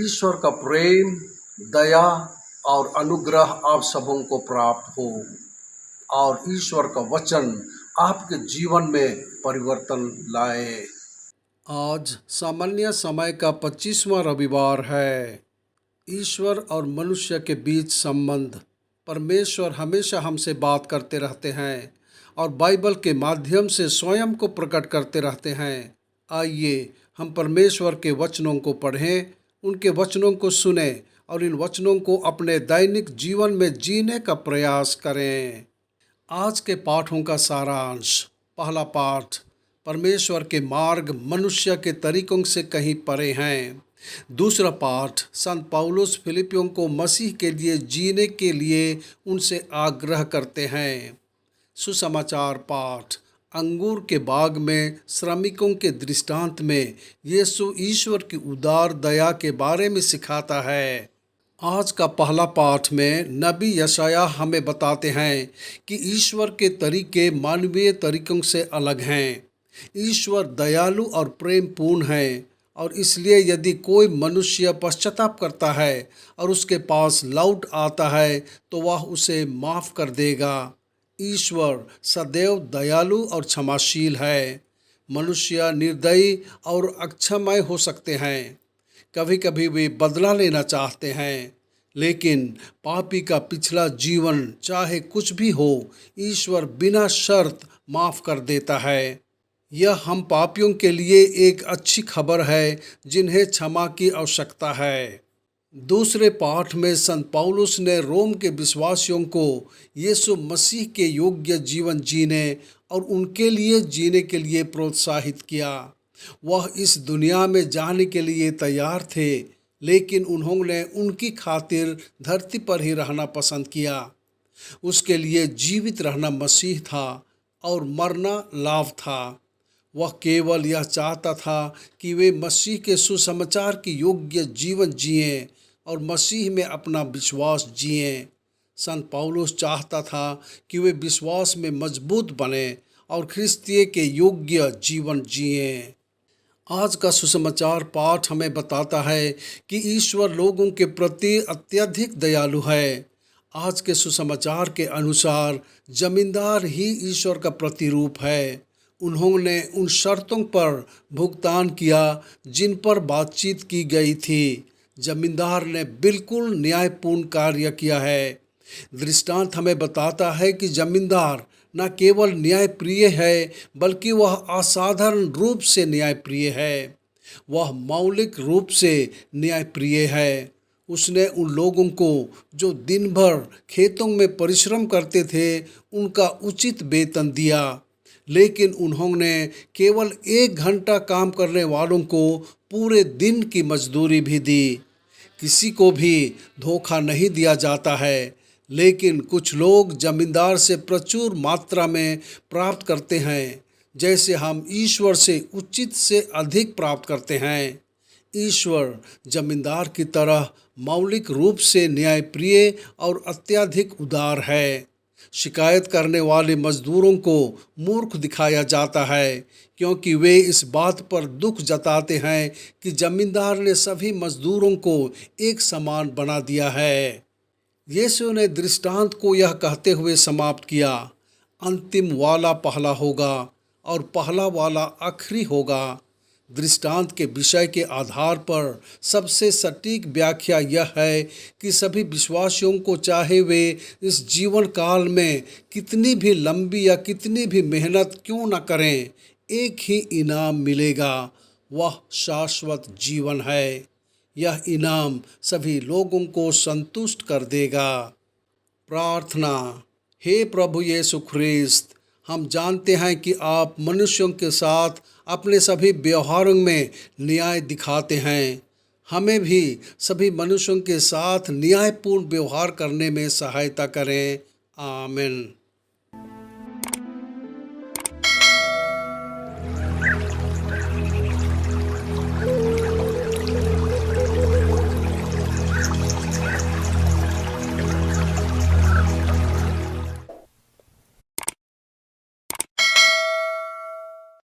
ईश्वर का प्रेम, दया और अनुग्रह आप सबों को प्राप्त हो और ईश्वर का वचन आपके जीवन में परिवर्तन लाए। आज सामान्य समय का 25वां रविवार है। ईश्वर और मनुष्य के बीच संबंध। परमेश्वर हमेशा हमसे बात करते रहते हैं और बाइबल के माध्यम से स्वयं को प्रकट करते रहते हैं। आइए हम परमेश्वर के वचनों को पढ़ें, उनके वचनों को सुनें और इन वचनों को अपने दैनिक जीवन में जीने का प्रयास करें। आज के पाठों का सारांश। पहला पाठ, परमेश्वर के मार्ग मनुष्य के तरीकों से कहीं परे हैं। दूसरा पाठ, संत पौलुस फिलिपियों को मसीह के लिए जीने के लिए उनसे आग्रह करते हैं। सुसमाचार पाठ, अंगूर के बाग में श्रमिकों के दृष्टांत में यीशु ईश्वर की उदार दया के बारे में सिखाता है। आज का पहला पाठ में नबी यशायाह हमें बताते हैं कि ईश्वर के तरीके मानवीय तरीकों से अलग हैं। ईश्वर दयालु और प्रेम पूर्ण है और इसलिए यदि कोई मनुष्य पश्चाताप करता है और उसके पास लौट आता है तो वह उसे माफ़ कर देगा। ईश्वर सदैव दयालु और क्षमाशील है। मनुष्य निर्दयी और अक्षमय हो सकते हैं। कभी कभी वे बदला लेना चाहते हैं, लेकिन पापी का पिछला जीवन चाहे कुछ भी हो, ईश्वर बिना शर्त माफ़ कर देता है। यह हम पापियों के लिए एक अच्छी खबर है जिन्हें क्षमा की आवश्यकता है। दूसरे पाठ में संत पौलुस ने रोम के विश्वासियों को यीशु मसीह के योग्य जीवन जीने और उनके लिए जीने के लिए प्रोत्साहित किया। वह इस दुनिया में जाने के लिए तैयार थे, लेकिन उन्होंने उनकी खातिर धरती पर ही रहना पसंद किया। उसके लिए जीवित रहना मसीह था और मरना लाभ था। वह केवल यह चाहता था कि वे मसीह के सुसमाचार की योग्य जीवन जिएं और मसीह में अपना विश्वास जिएं। संत पौलुस चाहता था कि वे विश्वास में मजबूत बने और ख्रिस्तीय के योग्य जीवन जिएं। आज का सुसमाचार पाठ हमें बताता है कि ईश्वर लोगों के प्रति अत्यधिक दयालु है। आज के सुसमाचार के अनुसार जमींदार ही ईश्वर का प्रतिरूप है। उन्होंने उन शर्तों पर भुगतान किया जिन पर बातचीत की गई थी। जमींदार ने बिल्कुल न्यायपूर्ण कार्य किया है। दृष्टांत हमें बताता है कि जमींदार न केवल न्यायप्रिय है, बल्कि वह असाधारण रूप से न्यायप्रिय है। वह मौलिक रूप से न्यायप्रिय है। उसने उन लोगों को जो दिन भर खेतों में परिश्रम करते थे उनका उचित वेतन दिया, लेकिन उन्होंने केवल 1 घंटा काम करने वालों को पूरे दिन की मजदूरी भी दी। किसी को भी धोखा नहीं दिया जाता है, लेकिन कुछ लोग जमींदार से प्रचुर मात्रा में प्राप्त करते हैं, जैसे हम ईश्वर से उचित से अधिक प्राप्त करते हैं। ईश्वर जमींदार की तरह मौलिक रूप से न्यायप्रिय और अत्यधिक उदार है। शिकायत करने वाले मजदूरों को मूर्ख दिखाया जाता है, क्योंकि वे इस बात पर दुख जताते हैं कि जमींदार ने सभी मजदूरों को एक समान बना दिया है। यीशु ने दृष्टांत को यह कहते हुए समाप्त किया, अंतिम वाला पहला होगा और पहला वाला आखिरी होगा। दृष्टांत के विषय के आधार पर सबसे सटीक व्याख्या यह है कि सभी विश्वासियों को, चाहे वे इस जीवन काल में कितनी भी लंबी या कितनी भी मेहनत क्यों न करें, एक ही इनाम मिलेगा। वह शाश्वत जीवन है। यह इनाम सभी लोगों को संतुष्ट कर देगा। प्रार्थना। हे प्रभु यीशु ख्रिस्त, हम जानते हैं कि आप मनुष्यों के साथ अपने सभी व्यवहारों में न्याय दिखाते हैं। हमें भी सभी मनुष्यों के साथ न्यायपूर्ण व्यवहार करने में सहायता करें। आमीन।